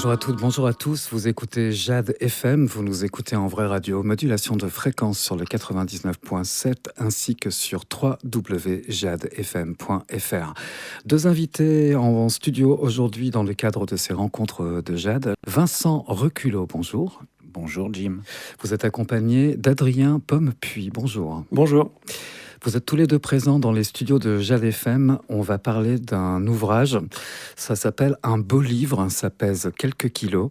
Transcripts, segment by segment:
Bonjour à toutes, bonjour à tous. Vous écoutez Jade FM, vous nous écoutez en vraie radio, modulation de fréquence sur le 99.7 ainsi que sur www.jadefm.fr. Deux invités en studio aujourd'hui dans le cadre de ces rencontres de Jade. Vincent Reculot, bonjour. Bonjour Jim. Vous êtes accompagné d'Adrien Pommepuis, bonjour. Bonjour. Vous êtes tous les deux présents dans les studios de Jade FM. On va parler d'un ouvrage. Ça s'appelle Un beau livre. Ça pèse quelques kilos.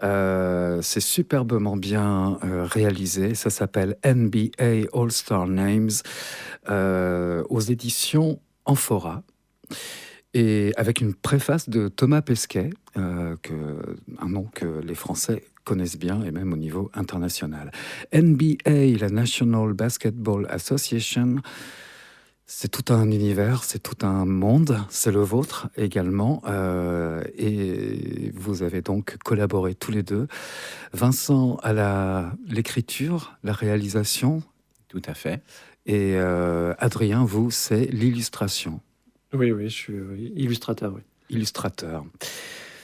C'est superbement bien réalisé. Ça s'appelle NBA All-Star Names aux éditions Amphora. Et avec une préface de Thomas Pesquet, un nom que les Français connaissent bien, et même au niveau international. NBA, la National Basketball Association, c'est tout un univers, c'est tout un monde, c'est le vôtre également, et vous avez donc collaboré tous les deux. Vincent à l'écriture, la réalisation. Tout à fait. Et Adrien, vous, c'est l'illustration. Oui, je suis illustrateur, oui. Illustrateur.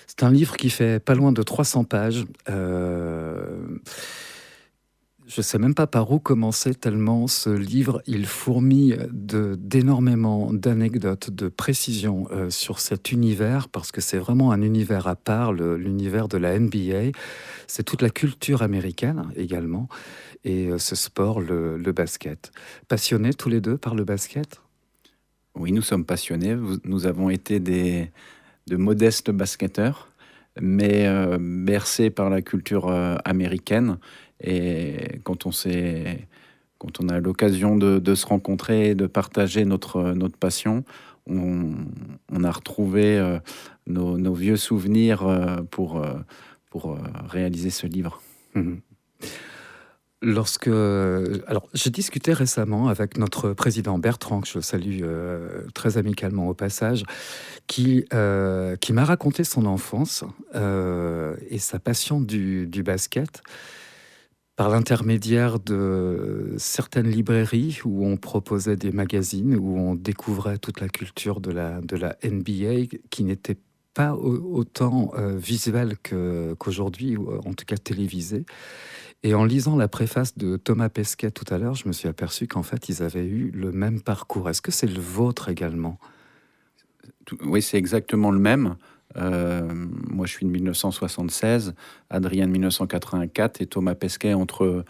C'est un livre qui fait pas loin de 300 pages. Je ne sais même pas par où commencer tellement ce livre, il fourmille d'énormément d'anecdotes, de précisions sur cet univers, parce que c'est vraiment un univers à part, l'univers de la NBA. C'est toute la culture américaine également, et ce sport, le basket. Passionnés tous les deux par le basket ? Oui, nous sommes passionnés. Nous avons été de modestes basketteurs, mais bercés par la culture américaine. Et quand on a l'occasion de se rencontrer et de partager notre passion, on a retrouvé nos vieux souvenirs pour réaliser ce livre. Mmh. Alors, j'ai discuté récemment avec notre président Bertrand, que je salue très amicalement au passage, qui m'a raconté son enfance et sa passion du basket par l'intermédiaire de certaines librairies où on proposait des magazines, où on découvrait toute la culture de la NBA qui n'était pas autant visuelle qu'aujourd'hui, ou en tout cas télévisée. Et en lisant la préface de Thomas Pesquet tout à l'heure, je me suis aperçu qu'en fait, ils avaient eu le même parcours. Est-ce que c'est le vôtre également ? Oui, c'est exactement le même. Moi, je suis de 1976, Adrien de 1984, et Thomas Pesquet, entre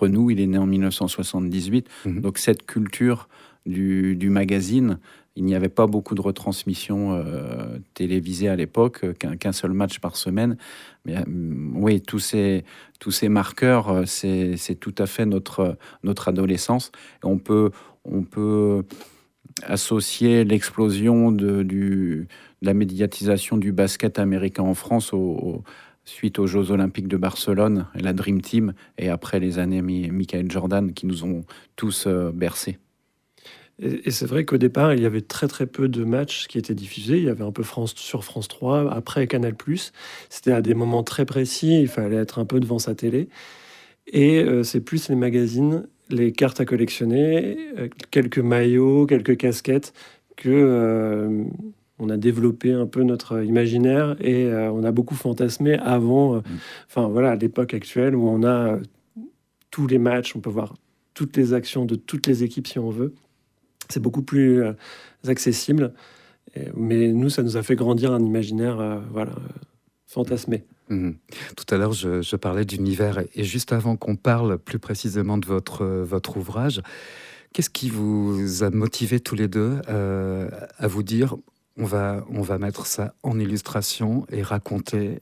nous, il est né en 1978. Donc, cette culture du magazine, il n'y avait pas beaucoup de retransmissions télévisées à l'époque, qu'un seul match par semaine. Mais oui, tous ces marqueurs, c'est tout à fait notre adolescence. Et on peut associer l'explosion de la médiatisation du basket américain en France suite aux Jeux Olympiques de Barcelone, la Dream Team, et après les années Michael Jordan qui nous ont tous bercés. Et c'est vrai qu'au départ, il y avait très très peu de matchs qui étaient diffusés. Il y avait un peu sur France 3, après Canal+. C'était à des moments très précis, il fallait être un peu devant sa télé. Et c'est plus les magazines, les cartes à collectionner, quelques maillots, quelques casquettes, que on a développé un peu notre imaginaire et on a beaucoup fantasmé avant, à l'époque actuelle où on a tous les matchs, on peut voir toutes les actions de toutes les équipes si on veut. C'est beaucoup plus accessible, mais nous, ça nous a fait grandir un imaginaire fantasmé. Tout à l'heure, je parlais d'univers, et juste avant qu'on parle plus précisément de votre ouvrage, qu'est-ce qui vous a motivé tous les deux à vous dire on va mettre ça en illustration et raconter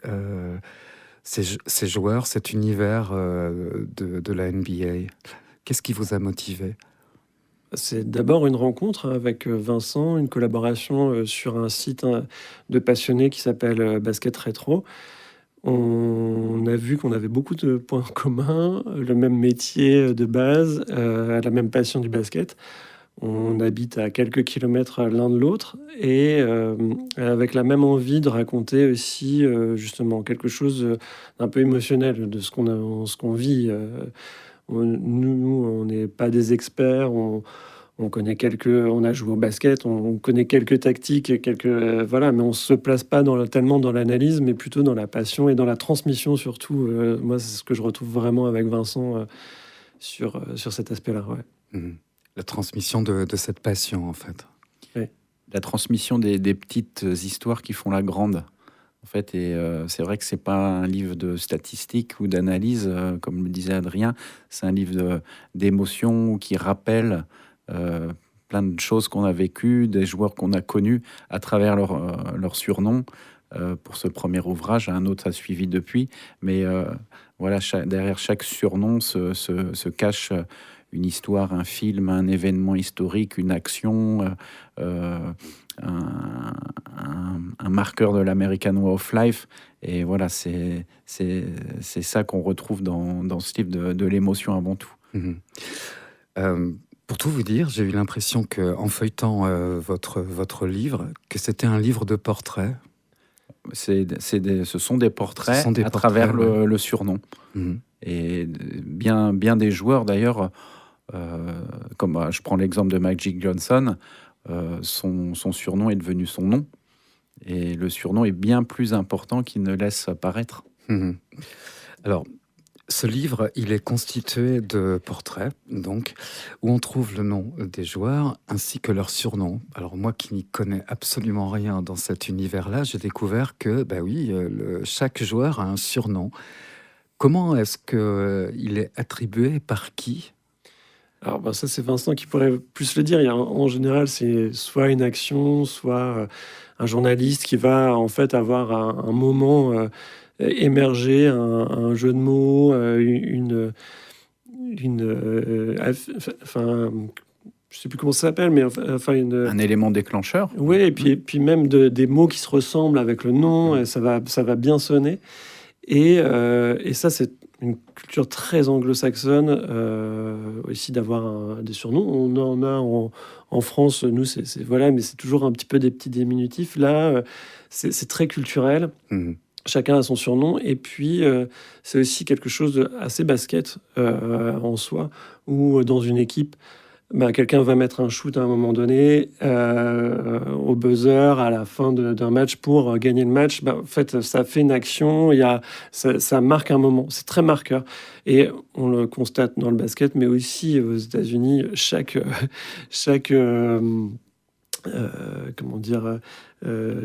ces joueurs, cet univers de la NBA? Qu'est-ce qui vous a motivé? C'est d'abord une rencontre avec Vincent, une collaboration sur un site de passionnés qui s'appelle Basket Rétro. On a vu qu'on avait beaucoup de points communs, le même métier de base, la même passion du basket. On habite à quelques kilomètres l'un de l'autre et avec la même envie de raconter aussi justement quelque chose d'un peu émotionnel de ce qu'on vit. Nous, on n'est pas des experts, on a joué au basket, on connaît quelques tactiques, voilà, mais on se place pas tellement dans l'analyse, mais plutôt dans la passion et dans la transmission surtout. Moi, c'est ce que je retrouve vraiment avec Vincent sur cet aspect-là. Ouais. Mhm. La transmission de cette passion, en fait. Oui. La transmission des petites histoires qui font la grande. En fait, et c'est vrai que c'est pas un livre de statistiques ou d'analyse, comme le disait Adrien. C'est un livre d'émotions qui rappelle plein de choses qu'on a vécues, des joueurs qu'on a connus à travers leur surnom. Pour ce premier ouvrage, un autre a suivi depuis, mais voilà, derrière chaque surnom se cache une histoire, un film, un événement historique, une action, un marqueur de l'American Way of Life. Et voilà, c'est ça qu'on retrouve dans ce livre de l'émotion avant tout. Mhm. Pour tout vous dire, j'ai eu l'impression qu'en feuilletant votre livre, que c'était un livre de portraits. Ce sont des portraits Ce sont des à portraits, travers ouais. le surnom. Mhm. Et bien des joueurs, d'ailleurs, comme je prends l'exemple de Magic Johnson, son surnom est devenu son nom. Et le surnom est bien plus important qu'il ne laisse paraître. Mhm. Alors, ce livre, il est constitué de portraits, donc, où on trouve le nom des joueurs ainsi que leur surnom. Alors moi qui n'y connais absolument rien dans cet univers-là, j'ai découvert que, bah oui, chaque joueur a un surnom. Comment est-ce qu'il est attribué par qui? Alors, ça, c'est Vincent qui pourrait plus le dire. En général, c'est soit une action, soit un journaliste qui va en fait avoir un moment émerger, un jeu de mots, enfin, je sais plus comment ça s'appelle, mais enfin Un élément déclencheur. oui, et puis même des mots qui se ressemblent avec le nom, et ça va bien sonner. Et ça, c'est une culture très anglo-saxonne aussi d'avoir des surnoms. On en a en France, nous, voilà, mais c'est toujours un petit peu des petits diminutifs. Là, c'est très culturel. Mhm. Chacun a son surnom. Et puis, c'est aussi quelque chose d'assez basket en soi, où dans une équipe, quelqu'un va mettre un shoot à un moment donné, au buzzer, à la fin d'un match pour gagner le match. En fait, ça fait une action, ça marque un moment. C'est très marqueur. Et on le constate dans le basket, mais aussi aux États-Unis, chaque comment dire,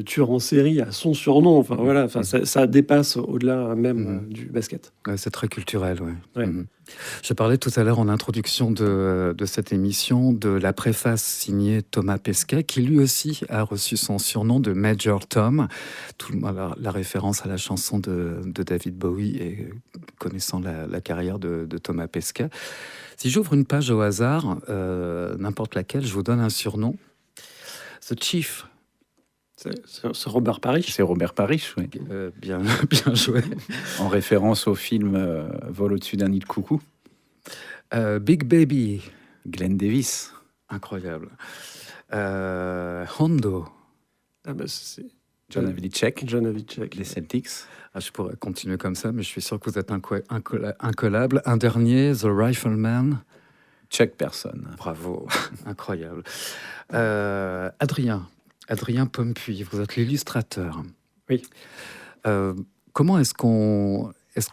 tueur en série a son surnom. Enfin voilà, enfin ça dépasse au-delà même du basket. Ouais, c'est très culturel, ouais. Ouais. Mhm. Je parlais tout à l'heure en introduction de cette émission de la préface signée Thomas Pesquet, qui lui aussi a reçu son surnom de Major Tom. La référence à la chanson de David Bowie et connaissant la carrière de Thomas Pesquet. Si j'ouvre une page au hasard, n'importe laquelle, je vous donne un surnom. The Chief. C'est Robert Parrish. C'est Robert Parrish, oui. Bien joué. En référence au film Vol au-dessus d'un nid de coucou. Big Baby. Glenn Davis. Incroyable. Hondo. C'est John Havlicek. John Havlicek. Les Celtics. Je pourrais continuer comme ça, mais je suis sûr que vous êtes incollable. Un dernier, The Rifleman. Chuck Person. Bravo, incroyable. Adrien Pompuy, vous êtes l'illustrateur. Oui. Comment est-ce qu'on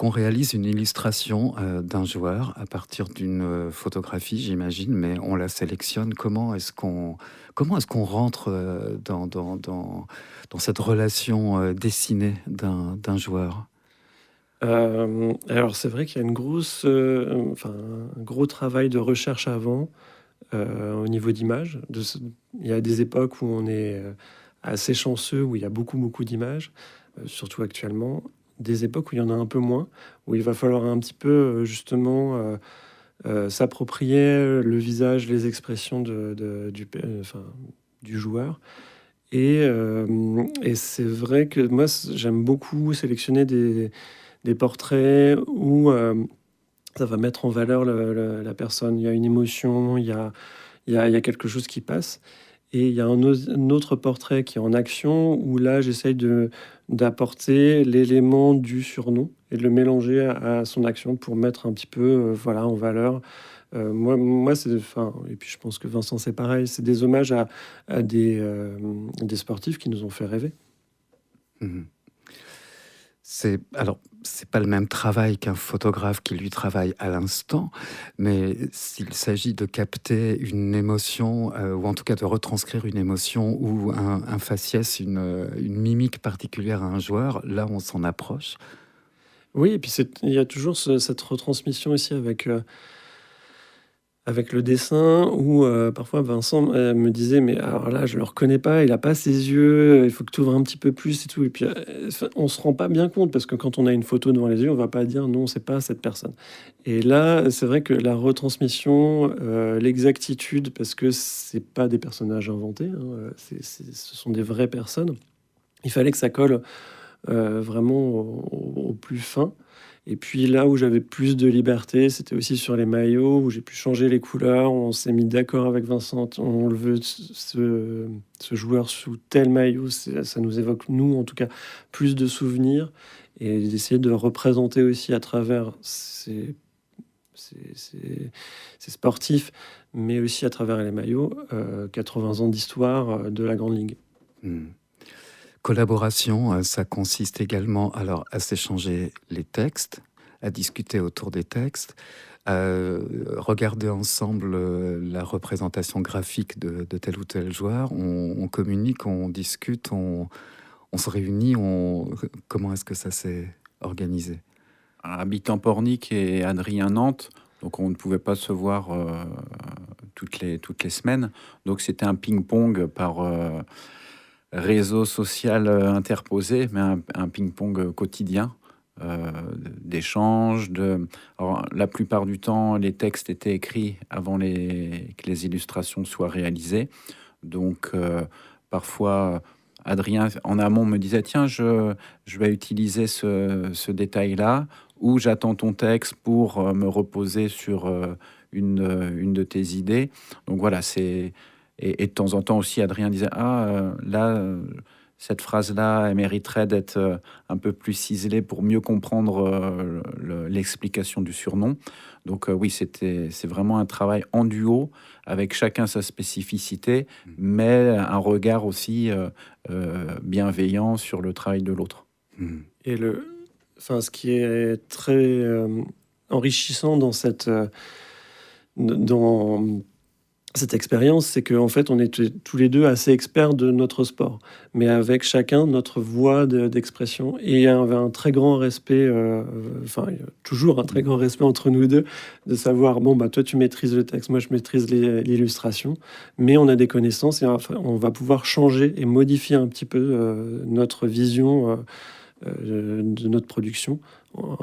réalise une illustration d'un joueur à partir d'une photographie, j'imagine, mais on la sélectionne. Comment est-ce qu'on rentre dans cette relation dessinée d'un joueur? Alors c'est vrai qu'il y a un gros travail de recherche avant au niveau d'image. Il y a des époques où on est assez chanceux, où il y a beaucoup d'images, surtout actuellement. Des époques où il y en a un peu moins, où il va falloir un petit peu justement s'approprier le visage, les expressions du joueur. Et c'est vrai que moi, j'aime beaucoup sélectionner des portraits où ça va mettre en valeur la personne. Il y a une émotion, il y a quelque chose qui passe. Et il y a un autre portrait qui est en action, où là, j'essaye d'apporter l'élément du surnom et de le mélanger à son action pour mettre un petit peu en valeur Moi c'est, enfin, et puis je pense que Vincent c'est pareil, c'est des hommages à des sportifs qui nous ont fait rêver. Mhm. C'est pas le même travail qu'un photographe qui lui travaille à l'instant, mais s'il s'agit de capter une émotion, ou en tout cas de retranscrire une émotion ou un faciès, une mimique particulière à un joueur, là on s'en approche. Oui, et puis il y a toujours cette retransmission aussi avec le dessin, où parfois Vincent me disait, mais alors là, je le reconnais pas, il a pas ses yeux, il faut que tu ouvres un petit peu plus et tout. Et puis, enfin, on se rend pas bien compte, parce que quand on a une photo devant les yeux, on va pas dire non, c'est pas cette personne. Et là, c'est vrai que la retransmission, l'exactitude, parce que c'est pas des personnages inventés, hein, ce sont des vraies personnes. Il fallait que ça colle vraiment au plus fin. Et puis là où j'avais plus de liberté, c'était aussi sur les maillots, où j'ai pu changer les couleurs. On s'est mis d'accord avec Vincent, on le veut, ce joueur sous tel maillot, ça nous évoque, nous en tout cas, plus de souvenirs. Et d'essayer de représenter aussi à travers ces sportifs, mais aussi à travers les maillots, 80 ans d'histoire de la Grande Ligue. Hmm. Collaboration, ça consiste également alors à s'échanger les textes, à discuter autour des textes, à regarder ensemble la représentation graphique de tel ou tel joueur. On communique, on discute, on se réunit. Comment est-ce que ça s'est organisé? Habitant Pornic et Adrien Nantes, donc on ne pouvait pas se voir toutes les semaines. Donc c'était un ping-pong par réseau social interposé, mais un ping-pong quotidien d'échanges. Alors, la plupart du temps, les textes étaient écrits avant que les illustrations soient réalisées. Donc, parfois, Adrien, en amont, me disait, tiens, je vais utiliser ce détail-là, ou j'attends ton texte pour me reposer sur une de tes idées. Donc voilà, et de temps en temps aussi, Adrien disait, cette phrase-là, elle mériterait d'être un peu plus ciselée pour mieux comprendre l'explication du surnom. Donc oui, c'est vraiment un travail en duo, avec chacun sa spécificité, mais un regard aussi bienveillant sur le travail de l'autre. Et ce qui est très enrichissant dans cette expérience, c'est qu'en fait, on était tous les deux assez experts de notre sport, mais avec chacun notre voie d'expression. Et il y avait un très grand respect, il y a toujours un très grand respect entre nous deux, de savoir, bon, bah, toi, tu maîtrises le texte, moi, je maîtrise l'illustration, mais on a des connaissances et on va pouvoir changer et modifier un petit peu notre vision de notre production,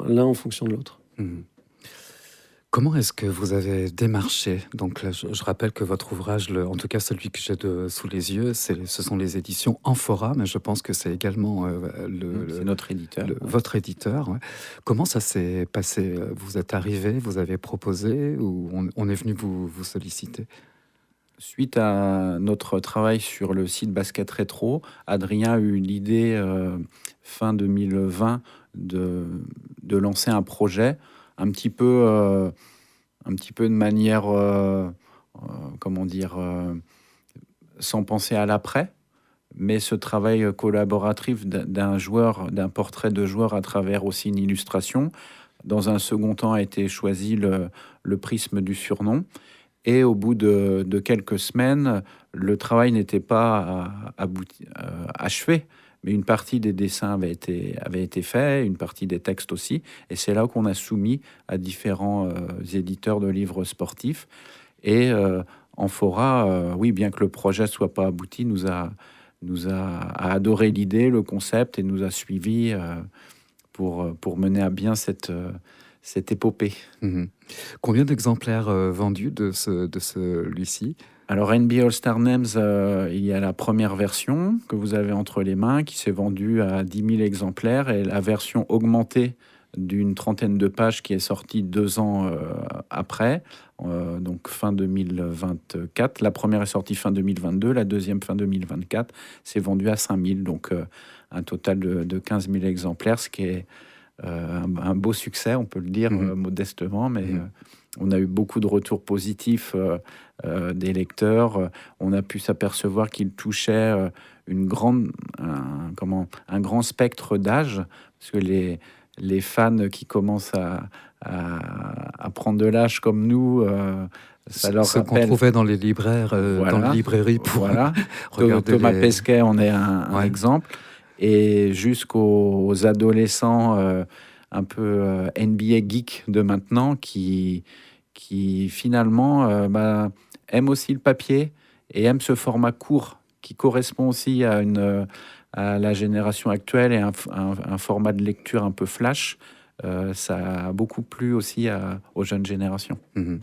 l'un en fonction de l'autre. Comment est-ce que vous avez démarché? Donc là, je rappelle que votre ouvrage, en tout cas celui que j'ai sous les yeux, ce sont les éditions Amphora, mais je pense que c'est également c'est notre éditeur. Votre éditeur. Ouais. Comment ça s'est passé? Vous êtes arrivé, vous avez proposé, ou on est venu vous solliciter? Suite à notre travail sur le site Basket Rétro, Adrien a eu l'idée fin 2020 de lancer un projet un petit peu de manière, sans penser à l'après, mais ce travail collaboratif d'un portrait de joueur à travers aussi une illustration. Dans un second temps a été choisi le prisme du surnom. Et au bout de quelques semaines, le travail n'était pas achevé, mais une partie des dessins avait été fait, une partie des textes aussi. Et c'est là qu'on a soumis à différents éditeurs de livres sportifs. Et Amphora, oui, bien que le projet soit pas abouti, a adoré l'idée, le concept, et nous a suivis pour mener à bien cette épopée. Combien d'exemplaires vendus de celui-ci? Alors NBA All-Star Names, il y a la première version que vous avez entre les mains qui s'est vendue à 10 000 exemplaires, et la version augmentée d'une trentaine de pages qui est sortie 2 ans après, donc fin 2024. La première est sortie fin 2022, la deuxième fin 2024, c'est vendu à 5 000, donc un total de 15 000 exemplaires, ce qui est un beau succès, on peut le dire modestement, mais On a eu beaucoup de retours positifs des lecteurs. On a pu s'apercevoir qu'il touchait un grand spectre d'âge, parce que les fans qui commencent à prendre de l'âge comme nous, ça leur Ce qu'on rappelle. trouvait dans les libraires, dans les librairies pour regarder Thomas les... Pesquet en est un Ouais. exemple. Et jusqu'aux adolescents un peu NBA geek de maintenant qui finalement aiment aussi le papier et aiment ce format court qui correspond aussi à la génération actuelle et un format de lecture un peu flash. Ça a beaucoup plu aussi aux jeunes générations. Mhm.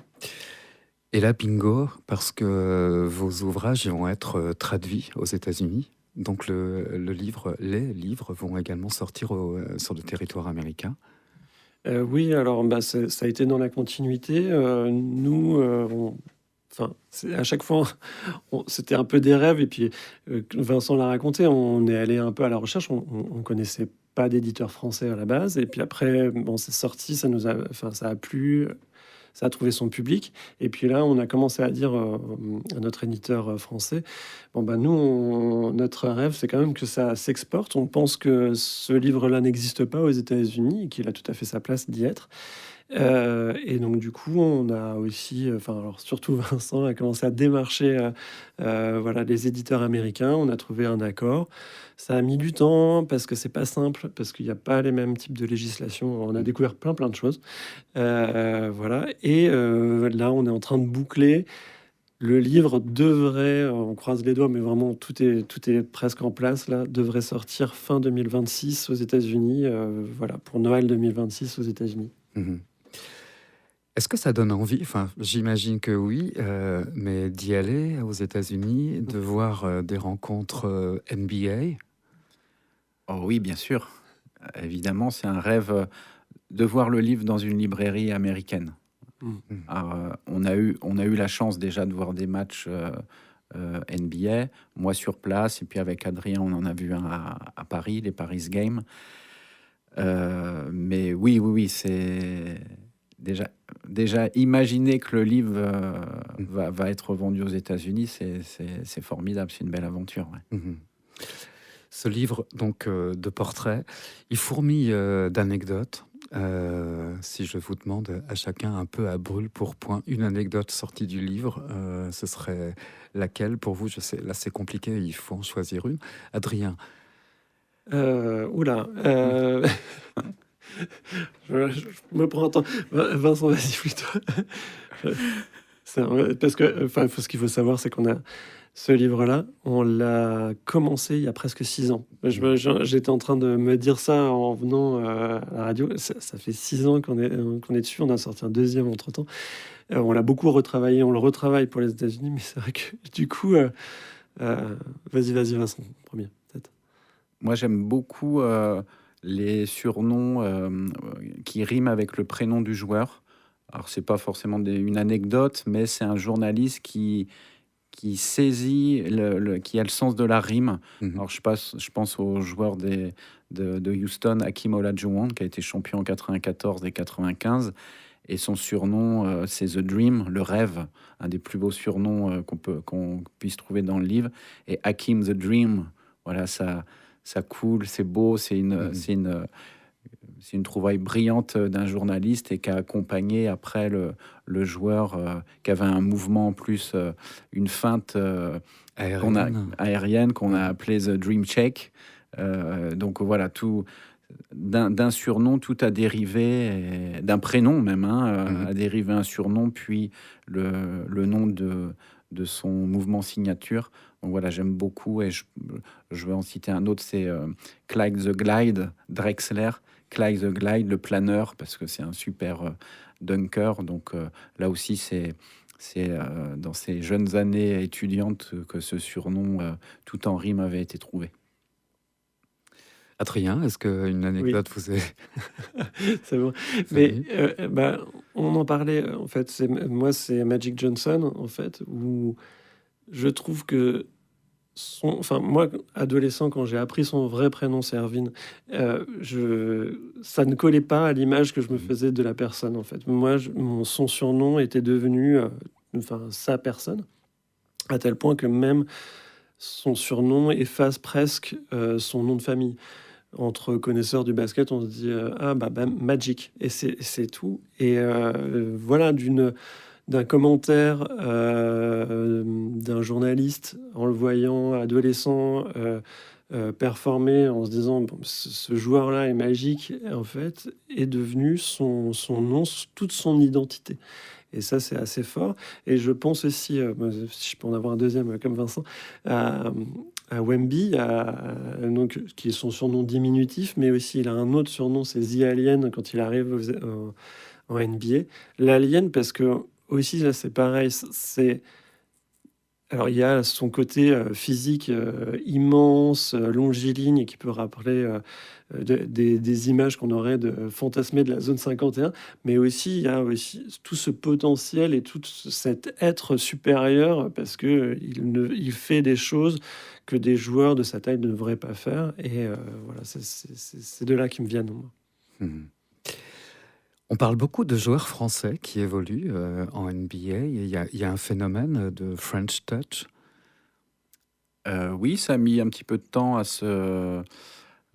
Et là, bingo, parce que vos ouvrages vont être traduits aux États-Unis. Donc les livres vont également sortir sur le territoire américain. Oui, alors ça a été dans la continuité. Nous, à chaque fois, c'était un peu des rêves. Et puis, Vincent l'a raconté, on est allé un peu à la recherche. On connaissait pas d'éditeur français à la base. Et puis après, bon, c'est sorti, ça a plu. Ça a trouvé son public. Et puis là, on a commencé à dire à notre éditeur français, bon, nous, notre rêve, c'est quand même que ça s'exporte. On pense que ce livre-là n'existe pas aux États-Unis et qu'il a tout à fait sa place d'y être. Et donc, du coup, on a aussi, alors surtout Vincent a commencé à démarcher voilà, les éditeurs américains. On a trouvé un accord. Ça a mis du temps parce que c'est pas simple, parce qu'il n'y a pas les mêmes types de législation. On a découvert plein de choses. Voilà. Et là, on est en train de boucler. Le livre devrait, on croise les doigts, mais vraiment tout est presque en place là, devrait sortir fin 2026 aux États-Unis. Voilà, pour Noël 2026 aux États-Unis. Mhm. Est-ce que ça donne envie, enfin, j'imagine que oui, mais d'y aller aux États-Unis, de voir des rencontres NBA? Oh oui, bien sûr. Évidemment, c'est un rêve de voir le livre dans une librairie américaine. Mm. Alors, on a eu la chance déjà de voir des matchs NBA, moi sur place, et puis avec Adrien, on en a vu un à Paris, les Paris Games. Mais oui, c'est déjà imaginer que le livre va être vendu aux États-Unis, c'est formidable, c'est une belle aventure. Ouais. Mhm. Ce livre donc de portraits, il fourmille d'anecdotes. Si je vous demande à chacun un peu à brûle pour point une anecdote sortie du livre, ce serait laquelle pour vous? Je sais, là c'est compliqué, il faut en choisir une. Adrien. Oula. Je me prends un temps. Vincent, vas-y plutôt. Parce que, ce qu'il faut savoir, c'est qu'on a ce livre-là, on l'a commencé il y a presque 6 ans. J'étais en train de me dire ça en venant à la radio. Ça fait 6 ans qu'on est dessus. On a sorti un deuxième entre-temps. On l'a beaucoup retravaillé. On le retravaille pour les États-Unis, mais c'est vrai que du coup, vas-y, Vincent, premier, peut-être. Moi, j'aime beaucoup les surnoms qui riment avec le prénom du joueur. Alors, c'est pas forcément une anecdote, mais c'est un journaliste qui saisit, qui a le sens de la rime. Mhm. Alors, je pense au joueur de Houston, Hakeem Olajuwon, qui a été champion en 94 et 95. Et son surnom, c'est The Dream, le rêve, un des plus beaux surnoms qu'on puisse trouver dans le livre. Et Hakeem The Dream, voilà, ça coule, c'est beau, c'est une trouvaille brillante d'un journaliste et qui a accompagné après le joueur qui avait un mouvement en plus, une feinte aérienne qu'on a appelé The Dream Check. Donc voilà, tout d'un surnom, tout a dérivé, d'un prénom même, a dérivé un surnom, puis le nom de son mouvement signature. Donc voilà, j'aime beaucoup et je vais en citer un autre, c'est Clyde the Glide, Drexler. Clyde the Glide, le planeur, parce que c'est un super dunker. Donc là aussi, c'est dans ces jeunes années étudiantes que ce surnom, tout en rime, avait été trouvé. Adrien, est-ce qu'une anecdote vous est... C'est bon. Mais on en parlait, en fait, c'est Magic Johnson, en fait, où je trouve que enfin, moi, adolescent, quand j'ai appris son vrai prénom, c'est Erwin, ça ne collait pas à l'image que je me Mhm. faisais de la personne, en fait. Moi, son surnom était devenu enfin, sa personne, à tel point que même son surnom efface presque son nom de famille. Entre connaisseurs du basket, on se dit ah bah, Magic, et c'est tout. Et voilà, d'un commentaire d'un journaliste en le voyant adolescent performer en se disant bon, ce joueur-là est magique, en fait, est devenu son nom, toute son identité. Et ça, c'est assez fort. Et je pense aussi, si je peux en avoir un deuxième comme Vincent, à, à Wemby, donc, qui est son surnom diminutif, mais aussi il a un autre surnom, c'est The Alien, quand il arrive en NBA. L'Alien, parce que aussi, là, c'est pareil, alors, il y a son côté physique immense, longiligne, qui peut rappeler des images qu'on aurait fantasmées de la zone 51, mais aussi il y a aussi tout ce potentiel et tout cet être supérieur parce que il fait des choses que des joueurs de sa taille ne devraient pas faire. Et voilà, c'est de là qui me viennent, moi. Mhm. On parle beaucoup de joueurs français qui évoluent en NBA. Il y a un phénomène de French Touch. Oui, ça a mis un petit peu de temps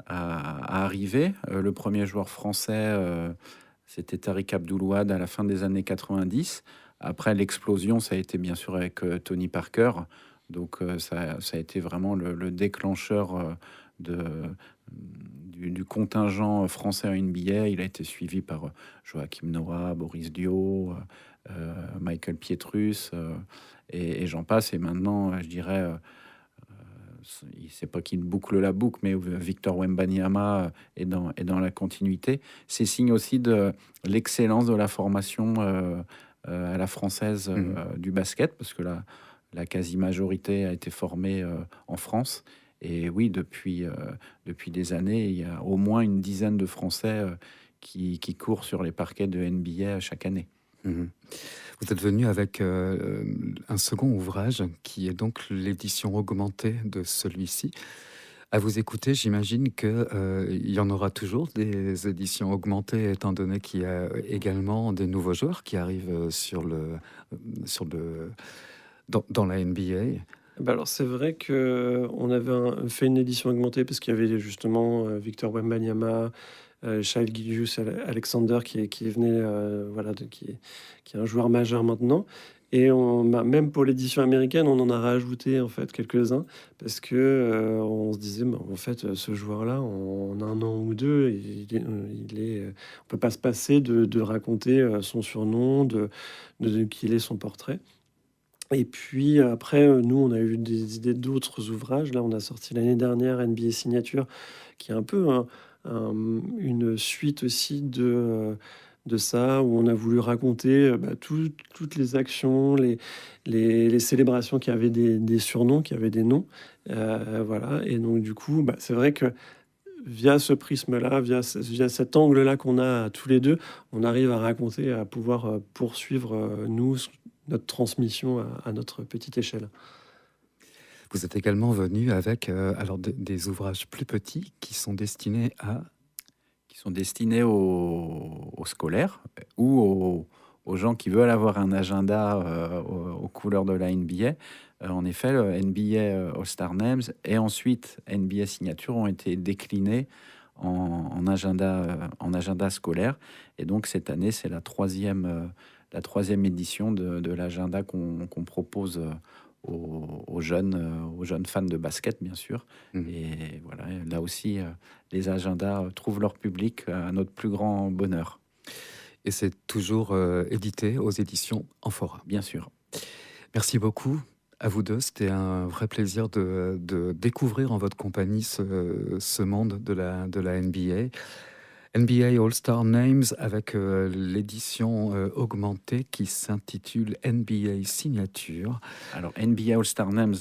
à arriver. Le premier joueur français, c'était Tariq Abdul-Wahad à la fin des années 90. Après, l'explosion, ça a été bien sûr avec Tony Parker. Donc, ça a été vraiment le déclencheur du contingent français en NBA. Il a été suivi par Joachim Noah, Boris Dio, Michael Pietrus, et j'en passe. Et maintenant, je dirais, c'est pas qu'il boucle la boucle, mais Victor Wembanyama est dans la continuité. C'est signe aussi de l'excellence de la formation à la française du basket, parce que la quasi-majorité a été formée en France. Et oui, depuis des années, il y a au moins une dizaine de Français qui courent sur les parquets de NBA chaque année. Mhm. Vous êtes venu avec un second ouvrage qui est donc l'édition augmentée de celui-ci. À vous écouter, j'imagine qu'il y en aura toujours des éditions augmentées, étant donné qu'il y a également des nouveaux joueurs qui arrivent dans la NBA. Bah alors c'est vrai que on avait fait une édition augmentée parce qu'il y avait justement Victor Wembanyama, Shai Gilgeous-Alexander qui venait, voilà, qui est un joueur majeur maintenant. Et même pour l'édition américaine, on en a rajouté en fait quelques-uns parce que on se disait, bah, en fait, ce joueur-là, en un an ou deux, on peut pas se passer de raconter son surnom, qu'il ait son portrait. Et puis après, nous, on a eu des idées d'autres ouvrages. Là, on a sorti l'année dernière NBA Signature, qui est un peu une suite aussi de ça, où on a voulu raconter bah, toutes les actions, les célébrations qui avaient des surnoms, qui avaient des noms. Voilà. Et donc, du coup, bah, c'est vrai que via ce prisme-là, via cet angle-là qu'on a tous les deux, on arrive à raconter, à pouvoir poursuivre, nous, notre transmission à notre petite échelle. Vous êtes également venu avec alors des ouvrages plus petits qui sont destinés à... Qui sont destinés aux scolaires ou aux gens qui veulent avoir un agenda aux couleurs de la NBA. En effet, le NBA All-Star Names et ensuite NBA Signature ont été déclinés en agenda scolaire. Et donc cette année, c'est la troisième édition de l'agenda qu'on propose aux jeunes fans de basket, bien sûr. Mhm. Et voilà, là aussi, les agendas trouvent leur public à notre plus grand bonheur. Et c'est toujours édité aux éditions Amphora. Bien sûr. Merci beaucoup à vous deux. C'était un vrai plaisir de découvrir en votre compagnie ce monde de la NBA. NBA All-Star Names avec l'édition augmentée qui s'intitule NBA Signature. Alors NBA All-Star Names,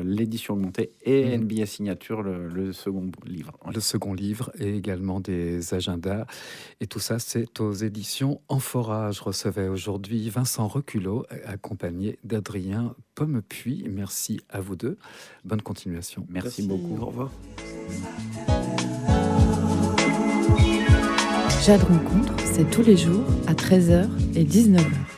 l'édition augmentée, et NBA Signature, le second livre. Ouais. Le second livre et également des agendas. Et tout ça, c'est aux éditions Amphora. Je recevais aujourd'hui Vincent Reculot, accompagné d'Adrien Pommepuis. Merci à vous deux. Bonne continuation. Merci beaucoup. Au revoir. Jade Rencontre, c'est tous les jours à 13h et 19h.